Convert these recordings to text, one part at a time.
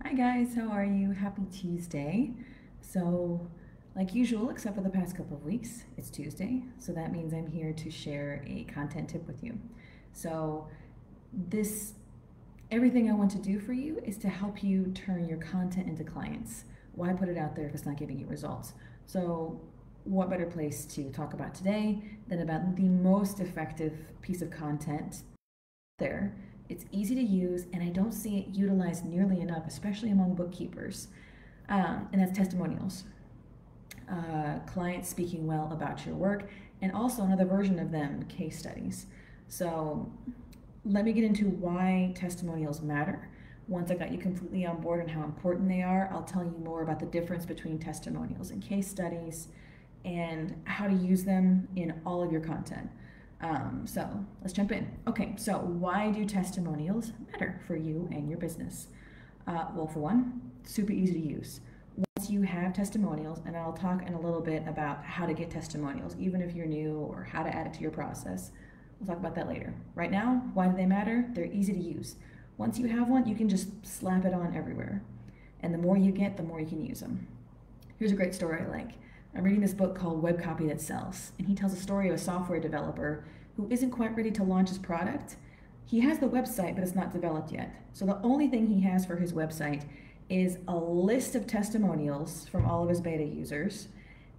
Hi guys, how are you? Happy Tuesday. So, like usual, except for the past couple of weeks, it's Tuesday. So that means I'm here to share a content tip with you. So, this everything I want to do for you is to help you turn your content into clients. Why put it out there if it's not giving you results? So, what better place to talk about today than about the most effective piece of content there. It's easy to use, and I don't see it utilized nearly enough, especially among bookkeepers. And that's testimonials. Clients speaking well about your work, and also another version of them, case studies. So let me get into why testimonials matter. Once I got you completely on board on how important they are, I'll tell you more about the difference between testimonials and case studies and how to use them in all of your content. So let's jump in. Okay, so why do testimonials matter for you and your business? Well, for one, super easy to use. Once you have testimonials, and I'll talk in a little bit about how to get testimonials, even if you're new, or how to add it to your process. We'll talk about that later. Right now, why do they matter? They're easy to use. Once you have one, you can just slap it on everywhere. And the more you get, the more you can use them. Here's a great story I like. I'm reading this book called Web Copy That Sells, and he tells a story of a software developer who isn't quite ready to launch his product. He has the website, but it's not developed yet. So the only thing he has for his website is a list of testimonials from all of his beta users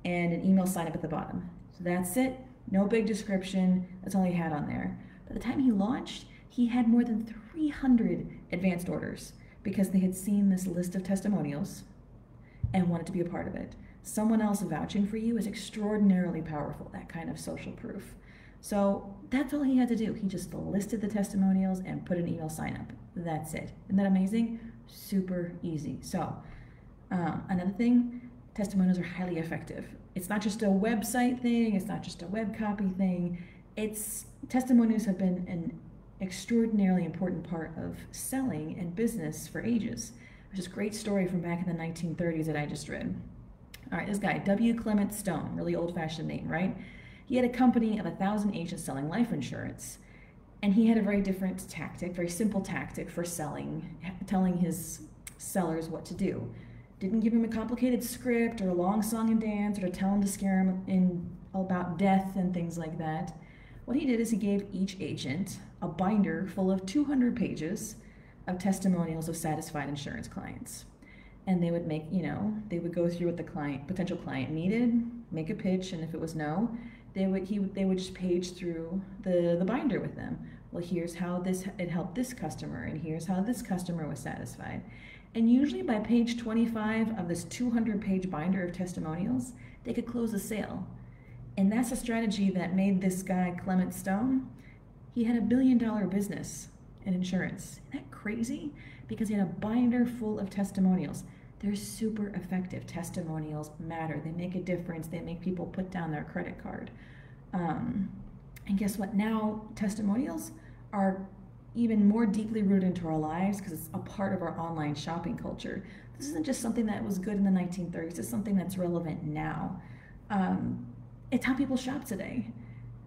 and an email sign up at the bottom. So that's it. No big description. That's all he had on there. By the time he launched, he had more than 300 advanced orders because they had seen this list of testimonials and wanted to be a part of it. Someone else vouching for you is extraordinarily powerful, that kind of social proof. So that's all he had to do. He just listed the testimonials and put an email sign up. That's it. Isn't that amazing? Super easy. So another thing, testimonials are highly effective. It's not just a website thing. It's not just a web copy thing. Testimonials have been an extraordinarily important part of selling and business for ages. There's this great story from back in the 1930s that I just read. All right, this guy, W. Clement Stone, really old-fashioned name, right? He had a company of 1,000 agents selling life insurance, and he had a very different tactic, very simple tactic for selling, telling his sellers what to do. Didn't give him a complicated script or a long song and dance or to tell him to scare him in about death and things like that. What he did is he gave each agent a binder full of 200 pages of testimonials of satisfied insurance clients. And they would they would go through what the potential client needed, make a pitch, and if it was no, they would just page through the binder with them. Well, here's how it helped this customer, and here's how this customer was satisfied. And usually by page 25 of this 200-page binder of testimonials, they could close a sale. And that's a strategy that made this guy, Clement Stone, he had $1 billion business in insurance. Isn't that crazy? Because he had a binder full of testimonials. They're super effective. Testimonials matter. They make a difference. They make people put down their credit card. And guess what? Now testimonials are even more deeply rooted into our lives because it's a part of our online shopping culture. This isn't just something that was good in the 1930s. It's something that's relevant now. It's how people shop today.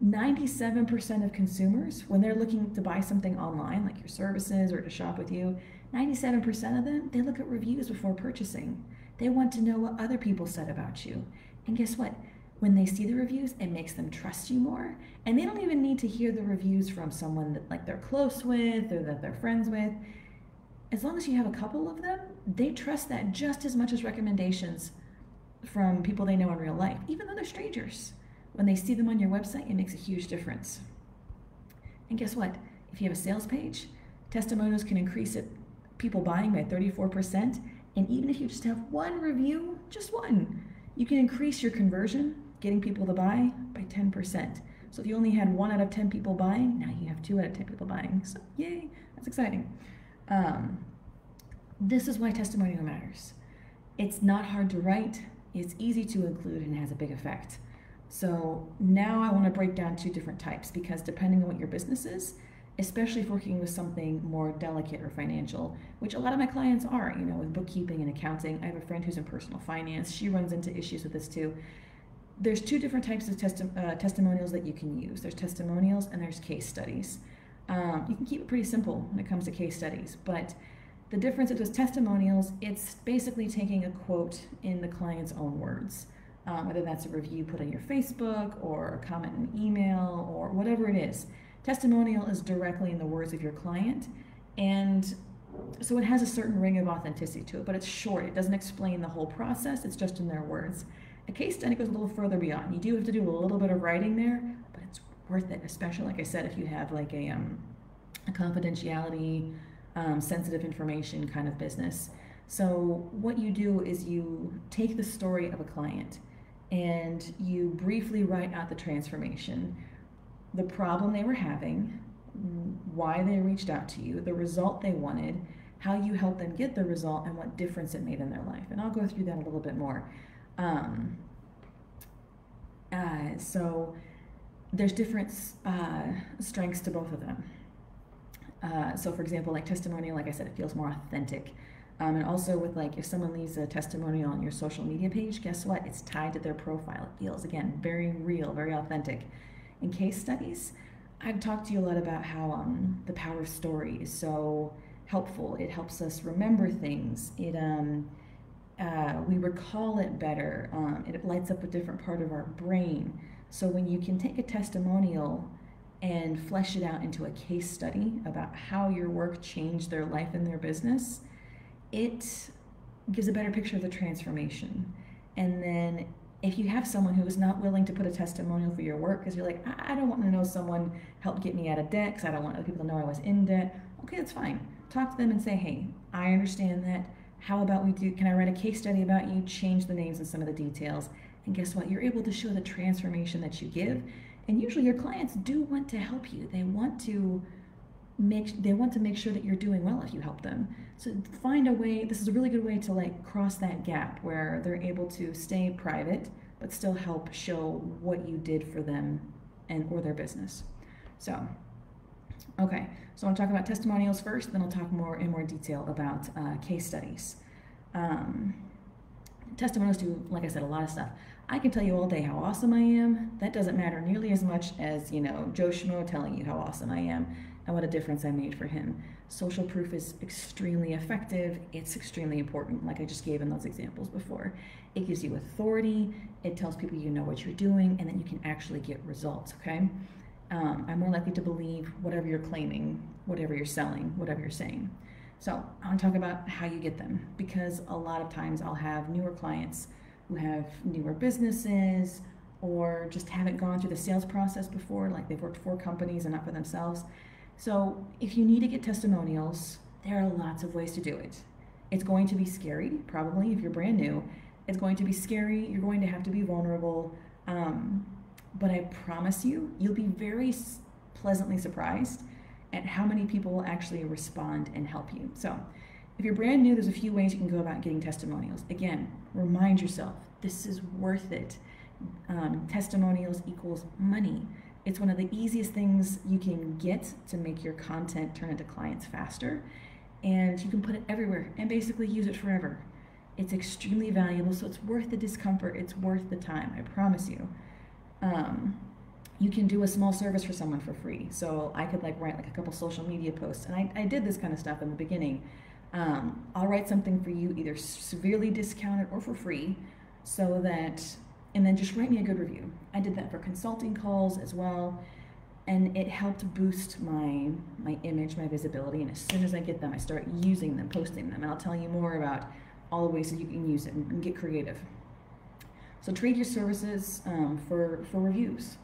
97% of consumers, when they're looking to buy something online, like your services or to shop with you, 97% of them, they look at reviews before purchasing. They want to know what other people said about you. And guess what? When they see the reviews, it makes them trust you more. And they don't even need to hear the reviews from someone that like they're close with or that they're friends with. As long as you have a couple of them, they trust that just as much as recommendations from people they know in real life, even though they're strangers. When they see them on your website, it makes a huge difference. And guess what? If you have a sales page, testimonials can increase people buying by 34%. And even if you just have one review, just one, you can increase your conversion, getting people to buy, by 10%. So if you only had 1 out of 10 people buying, now you have 2 out of 10 people buying. So yay, that's exciting. This is why testimonial matters. It's not hard to write, it's easy to include, and it has a big effect. So now I want to break down 2 different types because depending on what your business is, especially if working with something more delicate or financial, which a lot of my clients are, with bookkeeping and accounting. I have a friend who's in personal finance. She runs into issues with this too. There's 2 different types of testimonials that you can use. There's testimonials and there's case studies. You can keep it pretty simple when it comes to case studies, but The difference with testimonials, it's basically taking a quote in the client's own words, whether that's a review put on your Facebook or a comment in an email or whatever it is. Testimonial is directly in the words of your client, and so it has a certain ring of authenticity to it, but it's short. It doesn't explain the whole process, it's just in their words. A case study goes a little further beyond. You do have to do a little bit of writing there, but it's worth it, especially, like I said, if you have like a confidentiality, sensitive information kind of business. So what you do is you take the story of a client and you briefly write out the transformation, the problem they were having, why they reached out to you, the result they wanted, how you helped them get the result, and what difference it made in their life. And I'll go through that a little bit more. So there's different strengths to both of them. So for example, like testimonial, like I said, it feels more authentic. And also with like, if someone leaves a testimonial on your social media page, guess what? It's tied to their profile. It feels, again, very real, very authentic. In case studies, I've talked to you a lot about how the power of story is so helpful. It helps us remember things. We recall it better. It lights up a different part of our brain. So when you can take a testimonial and flesh it out into a case study about how your work changed their life and their business, it gives a better picture of the transformation. And then if you have someone who is not willing to put a testimonial for your work because you're like, I don't want to know someone helped get me out of debt because I don't want other people to know I was in debt. Okay, that's fine. Talk to them and say, hey, I understand that. How about can I write a case study about you, change the names and some of the details? And guess what? You're able to show the transformation that you give. And usually your clients do want to help you. They want to make sure that you're doing well if you help them. So find a way. This is a really good way to like cross that gap where they're able to stay private but still help show what you did for them and or their business. So okay, so I want to talk about testimonials first, then I'll talk in more detail about case studies. Testimonials do, like I said, a lot of stuff. I can tell you all day how awesome I am. That doesn't matter nearly as much as, Joe Schmo telling you how awesome I am and what a difference I made for him. Social proof is extremely effective. It's extremely important, like I just gave in those examples before. It gives you authority. It tells people you know what you're doing and that you can actually get results, okay? I'm more likely to believe whatever you're claiming, whatever you're selling, whatever you're saying. So I want to talk about how you get them, because a lot of times I'll have newer clients who have newer businesses or just haven't gone through the sales process before, like they've worked for companies and not for themselves. So if you need to get testimonials, there are lots of ways to do it. It's going to be scary, probably, if you're brand new. It's going to be scary. You're going to have to be vulnerable. But I promise you, you'll be very pleasantly surprised at how many people will actually respond and help you. So if you're brand new, there's a few ways you can go about getting testimonials. Again, remind yourself, this is worth it. Testimonials equals money. It's one of the easiest things you can get to make your content turn into clients faster. And you can put it everywhere and basically use it forever. It's extremely valuable, so it's worth the discomfort. It's worth the time, I promise you. You can do a small service for someone for free. So I could write a couple social media posts, and I did this kind of stuff in the beginning. I'll write something for you, either severely discounted or for free, and then just write me a good review. I did that for consulting calls as well, and it helped boost my image, my visibility, and as soon as I get them, I start using them, posting them, and I'll tell you more about all the ways that you can use it and get creative. So trade your services for reviews.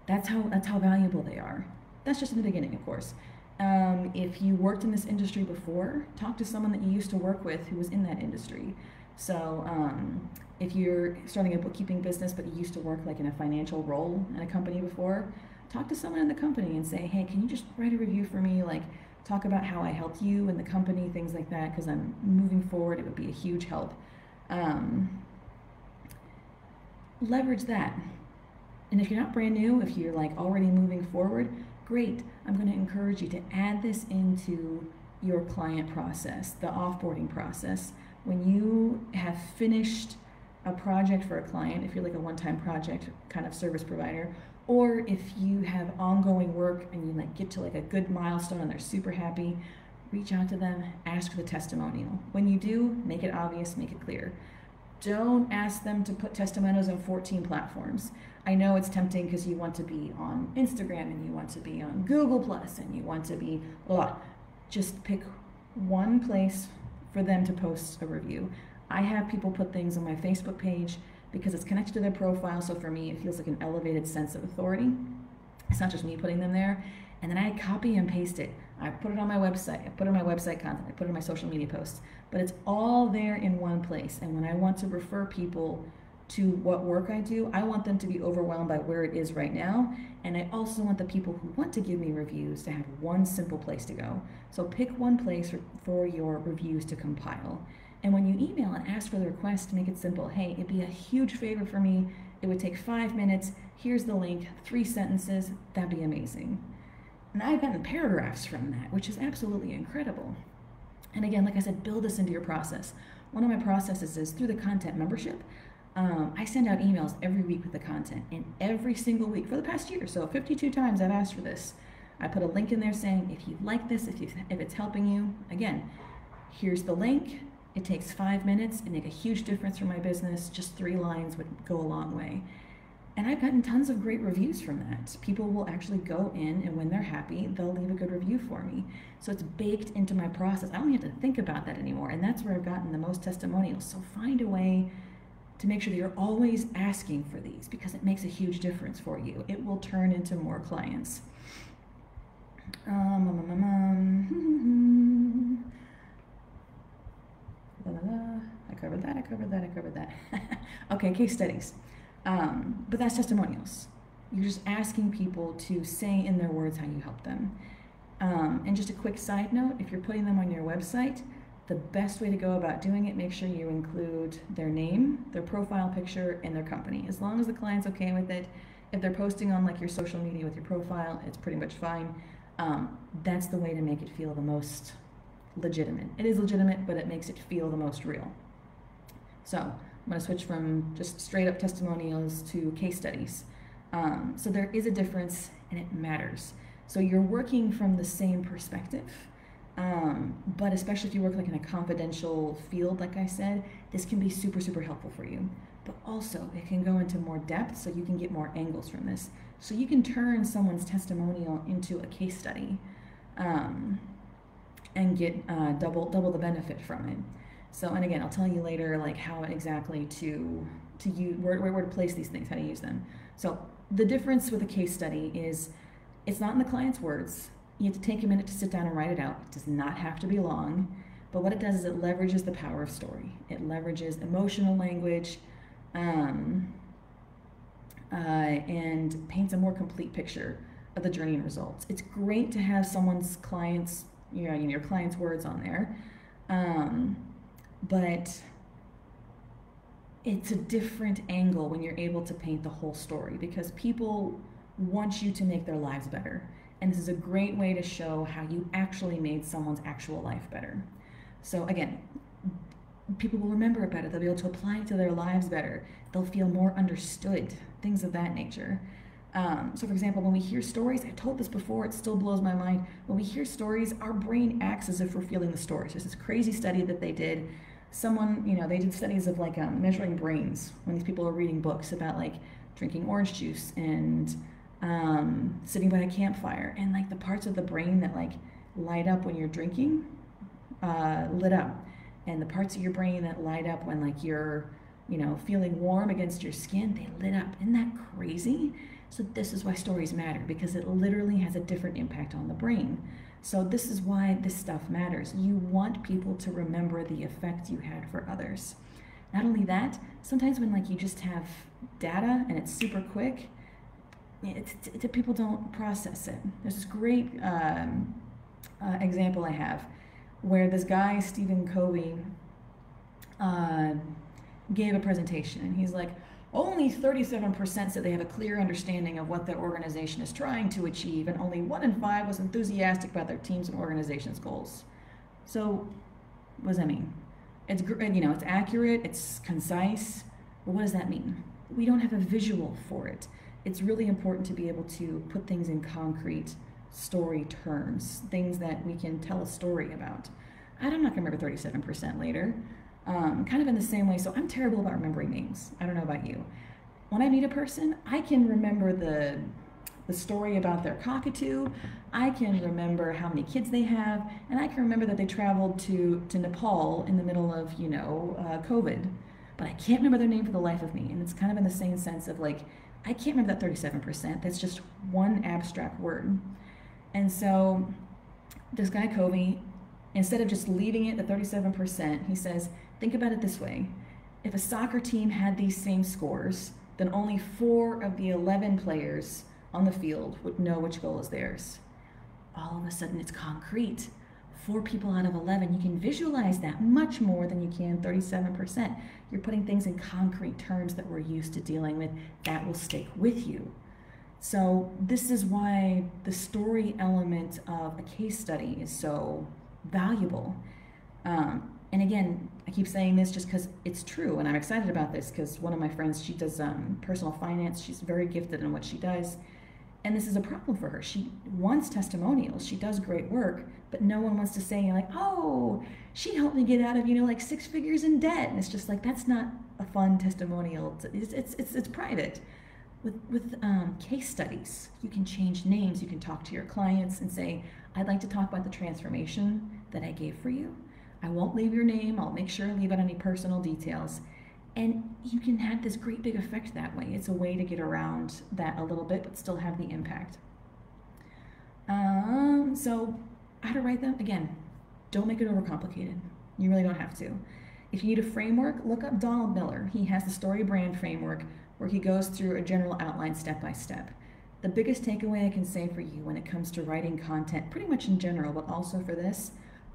That's how valuable they are. That's just in the beginning, of course. If you worked in this industry before, talk to someone that you used to work with who was in that industry. So if you're starting a bookkeeping business but you used to work in a financial role in a company before, talk to someone in the company and say, hey, can you just write a review for me? Talk about how I helped you and the company, things like that, because I'm moving forward. It would be a huge help. Leverage that. And if you're not brand new, if you're already moving forward, great. I'm going to encourage you to add this into your client process, the offboarding process. When you have finished a project for a client, if you're a one-time project kind of service provider, or if you have ongoing work and you get to a good milestone and they're super happy, reach out to them, ask for the testimonial. When you do, make it obvious, make it clear. Don't ask them to put testimonials on 14 platforms. I know it's tempting because you want to be on Instagram and you want to be on Google Plus and you want to be blah. Just pick one place for them to post a review. I have people put things on my Facebook page because it's connected to their profile, so for me it feels like an elevated sense of authority. It's not just me putting them there. And then I copy and paste it. I put it on my website, I put it on my website content, I put it on my social media posts, but it's all there in one place. And when I want to refer people to what work I do, I want them to be overwhelmed by where it is right now. And I also want the people who want to give me reviews to have one simple place to go. So pick one place for your reviews to compile. And when you email and ask for the request, make it simple. Hey, it'd be a huge favor for me. It would take 5 minutes. Here's the link, 3 sentences. That'd be amazing. And I've gotten paragraphs from that, which is absolutely incredible. And again, like I said, build this into your process. One of my processes is through the content membership. I send out emails every week with the content, and every single week for the past year, so 52 times I've asked for this. I put a link in there saying, if you like this, if it's helping you, again, here's the link. It takes 5 minutes and make a huge difference for my business. Just 3 lines would go a long way. And I've gotten tons of great reviews from that. People will actually go in, and when they're happy, they'll leave a good review for me. So it's baked into my process. I don't have to think about that anymore. And that's where I've gotten the most testimonials. So find a way to make sure that you're always asking for these, because it makes a huge difference for you. It will turn into more clients. I covered that. Okay, case studies. But that's testimonials. You're just asking people to say in their words how you help them. And just a quick side note, if you're putting them on your website, the best way to go about doing it, make sure you include their name, their profile picture, and their company. As long as the client's okay with it. If they're posting on like your social media with your profile, it's pretty much fine. That's the way to make it feel the most legitimate. It is legitimate, but it makes it feel the most real. So I'm going to switch from just straight up testimonials to case studies. So there is a difference, and it matters. So you're working from the same perspective, but especially if you work like in a confidential field, like I said, this can be super, super helpful for you. But also it can go into more depth, so you can get more angles from this. So you can turn someone's testimonial into a case study and get double the benefit from it. So, and again, I'll tell you later like how exactly to use, where to place these things, how to use them. So the difference with a case study is it's not in the client's words. You have to take a minute to sit down and write it out. It does not have to be long, but what it does is it leverages the power of story. It leverages emotional language and paints a more complete picture of the journey and results. It's great to have someone's client's, your client's words on there, but it's a different angle when you're able to paint the whole story, because people want you to make their lives better. And this is a great way to show how you actually made someone's actual life better. So again, people will remember it better. They'll be able to apply it to their lives better. They'll feel more understood, things of that nature. So for example, when we hear stories, I've told this before, it still blows my mind. When we hear stories, our brain acts as if we're feeling the stories. There's this crazy study that they did. They did studies of like measuring brains when these people are reading books about like drinking orange juice and sitting by a campfire, and like the parts of the brain that like light up when you're drinking lit up, and the parts of your brain that light up when like you're feeling warm against your skin, they lit up. Isn't that crazy? So this is why stories matter, because it literally has a different impact on the brain. So this is why this stuff matters. You want people to remember the effect you had for others. Not only that, sometimes when like you just have data and it's super quick, people don't process it. There's this great example I have where this guy, Stephen Covey, gave a presentation, and he's like, only 37% said they have a clear understanding of what their organization is trying to achieve, and only 1 in 5 was enthusiastic about their team's and organization's goals. So what does that mean? It's it's accurate, it's concise, but what does that mean? We don't have a visual for it. It's really important to be able to put things in concrete story terms, things that we can tell a story about. I'm not going to remember 37% later. Kind of in the same way, so I'm terrible about remembering names. I don't know about you. When I meet a person, I can remember the story about their cockatoo, I can remember how many kids they have, and I can remember that they traveled to Nepal in the middle of, COVID. But I can't remember their name for the life of me. And it's kind of in the same sense of like, I can't remember that 37%. That's just one abstract word. And so this guy Covey, instead of just leaving it at 37%, he says, think about it this way. If a soccer team had these same scores, then only 4 of the 11 players on the field would know which goal is theirs. All of a sudden it's concrete. 4 people out of 11, you can visualize that much more than you can 37%. You're putting things in concrete terms that we're used to dealing with. That will stick with you. So this is why the story element of a case study is so valuable. And again, I keep saying this just because it's true, and I'm excited about this because one of my friends, she does personal finance. She's very gifted in what she does. And this is a problem for her. She wants testimonials. She does great work, but no one wants to say like, oh, she helped me get out of, like 6 figures in debt. And it's just like, that's not a fun testimonial. It's private. With case studies, you can change names. You can talk to your clients and say, I'd like to talk about the transformation that I gave for you. I won't leave your name. I'll make sure I leave out any personal details. And you can have this great big effect that way. It's a way to get around that a little bit, but still have the impact. So how to write them? Again, don't make it overcomplicated. You really don't have to. If you need a framework, look up Donald Miller. He has the Story Brand Framework where he goes through a general outline step by step. The biggest takeaway I can say for you when it comes to writing content, pretty much in general, but also for this,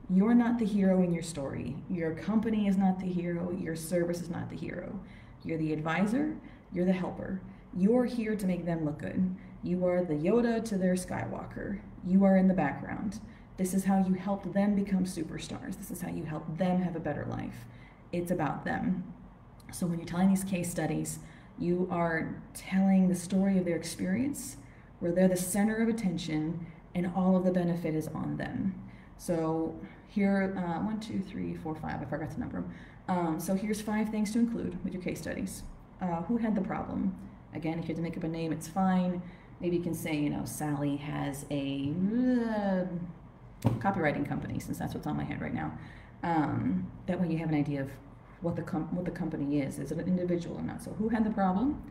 you're not the hero in your story. Your company is not the hero. Your service is not the hero. You're the advisor. You're the helper. You're here to make them look good. You are the Yoda to their Skywalker. You are in the background. This is how you help them become superstars. This is how you help them have a better life. It's about them. So when you're telling these case studies, you are telling the story of their experience, where they're the center of attention and all of the benefit is on them. So here, 1, 2, 3, 4, 5, I forgot to number them. So here's 5 things to include with your case studies. Who had the problem? Again, if you have to make up a name, it's fine. Maybe you can say, Sally has a copywriting company, since that's what's on my head right now. That way you have an idea of what the company is. Is it an individual or not? So who had the problem?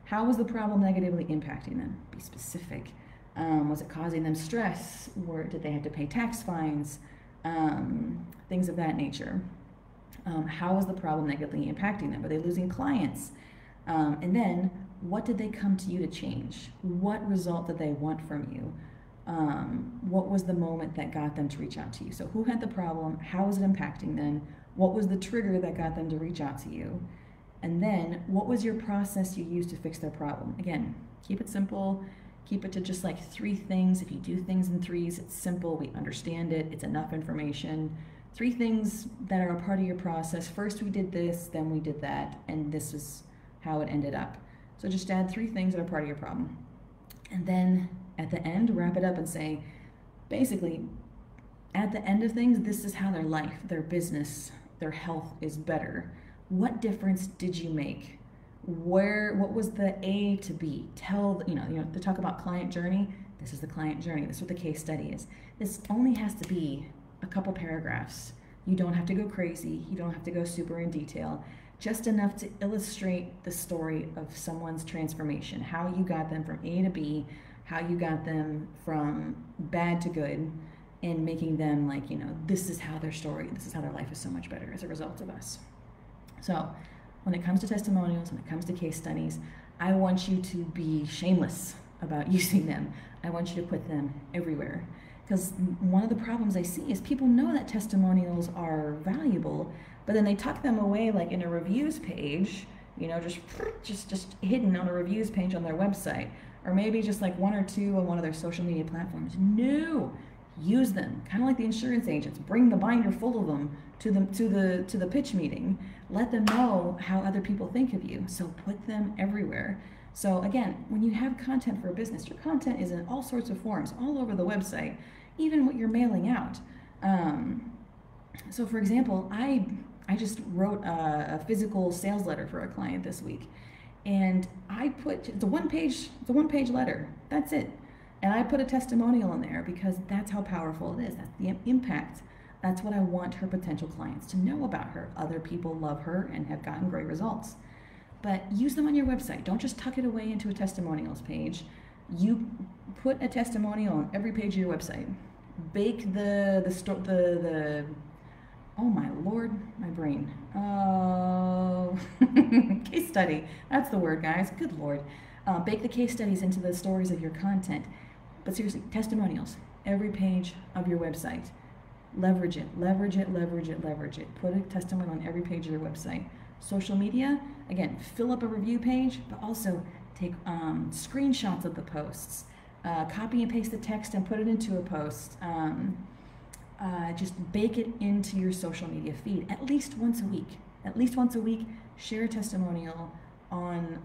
How was the problem negatively impacting them? Be specific. Was it causing them stress? Or did they have to pay tax fines? Things of that nature. How was the problem negatively impacting them? Were they losing clients? And then, what did they come to you to change? What result did they want from you? What was the moment that got them to reach out to you? So who had the problem? How was it impacting them? What was the trigger that got them to reach out to you? And then, what was your process you used to fix their problem? Again, keep it simple. Keep it to just like 3 things. If you do things in 3s, it's simple. We understand it. It's enough information. 3 things that are a part of your process. First we did this, then we did that, and this is how it ended up. So just add 3 things that are part of your problem. And then at the end, wrap it up and say, basically, at the end of things, this is how their life, their business, their health is better. What difference did you make? What was the A to B? To talk about client journey, this is the client journey. This is what the case study is. This only has to be a couple paragraphs. You don't have to go crazy. You don't have to go super in detail. Just enough to illustrate the story of someone's transformation, how you got them from A to B, how you got them from bad to good, and making them like, this is how their story, this is how their life is so much better as a result of us. So when it comes to testimonials, when it comes to case studies, I want you to be shameless about using them. I want you to put them everywhere. Because one of the problems I see is people know that testimonials are valuable, but then they tuck them away like in a reviews page, just hidden on a reviews page on their website, or maybe just like 1 or 2 on one of their social media platforms. No, use them. Kind of like the insurance agents. Bring the binder full of them to the pitch meeting. Let them know how other people think of you. So put them everywhere. So again, when you have content for a business, your content is in all sorts of forms, all over the website, even what you're mailing out. So for example, I just wrote a physical sales letter for a client this week, and I put the one page letter. That's it. And I put a testimonial in there because that's how powerful it is. That's the impact. That's what I want her potential clients to know about her. Other people love her and have gotten great results. But use them on your website. Don't just tuck it away into a testimonials page. You put a testimonial on every page of your website. Bake the oh my Lord, my brain. Oh, case study. That's the word, guys. Good Lord. Bake the case studies into the stories of your content. But seriously, testimonials. Every page of your website. Leverage it, leverage it, leverage it, leverage it. Put a testimonial on every page of your website. Social media, again, fill up a review page, but also take screenshots of the posts. Copy and paste the text and put it into a post. Just bake it into your social media feed at least once a week. At least once a week, share a testimonial on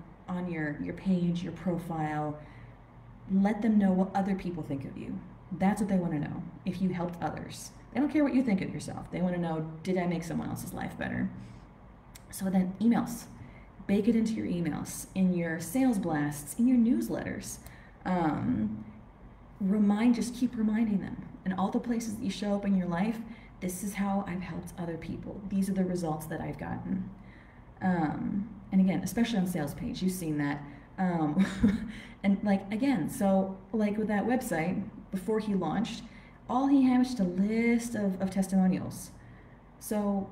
your page, your profile. Let them know what other people think of you. That's what they want to know. If you helped others, they don't care what you think of yourself. They want to know, did I make someone else's life better? So then emails, bake it into your emails, in your sales blasts, in your newsletters. Just keep reminding them. In all the places that you show up in your life, this is how I've helped other people. These are the results that I've gotten. And again, especially on sales page, you've seen that. And so with that website, before he launched, all he had was just a list of testimonials. So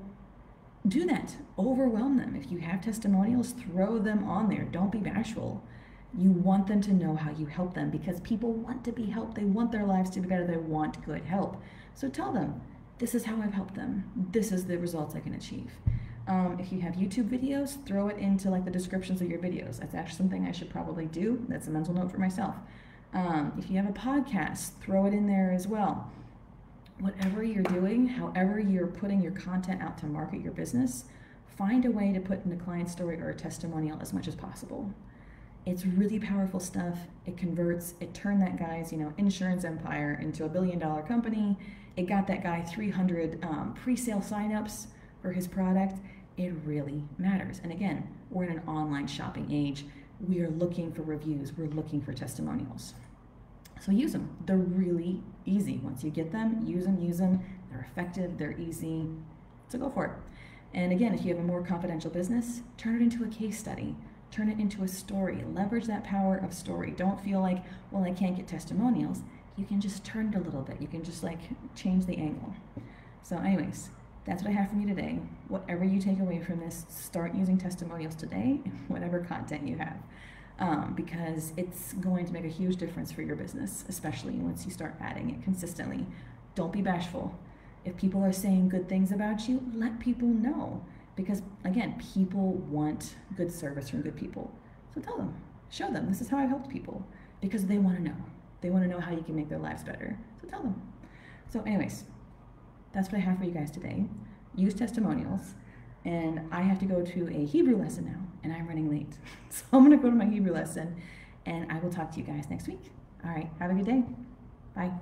do that. Overwhelm them. If you have testimonials, throw them on there. Don't be bashful. You want them to know how you help them because people want to be helped. They want their lives to be better. They want good help. So tell them, this is how I've helped them. This is the results I can achieve. If you have YouTube videos, throw it into the descriptions of your videos. That's actually something I should probably do. That's a mental note for myself. If you have a podcast, throw it in there as well. Whatever you're doing, however you're putting your content out to market your business, find a way to put in a client story or a testimonial as much as possible. It's really powerful stuff. It converts. It turned that guy's, insurance empire into $1 billion company. It got that guy 300 pre-sale signups for his product. It really matters. And again, we're in an online shopping age. We are looking for reviews. We're looking for testimonials. So use them. They're really easy. Once you get them, use them. They're effective. They're easy. So go for it. And again, if you have a more confidential business, turn it into a case study. Turn it into a story. Leverage that power of story. Don't feel like, well, I can't get testimonials. You can just turn it a little bit. You can just change the angle. So anyways, that's what I have from you today. Whatever you take away from this, start using testimonials today in whatever content you have. Because it's going to make a huge difference for your business, especially once you start adding it consistently. Don't be bashful. If people are saying good things about you, let people know. Because again, people want good service from good people. So tell them, show them, this is how I've helped people. Because they want to know. They want to know how you can make their lives better. So tell them. So anyways, that's what I have for you guys today. Use testimonials. And I have to go to a Hebrew lesson now, and I'm running late. So I'm going to go to my Hebrew lesson, and I will talk to you guys next week. All right, have a good day. Bye.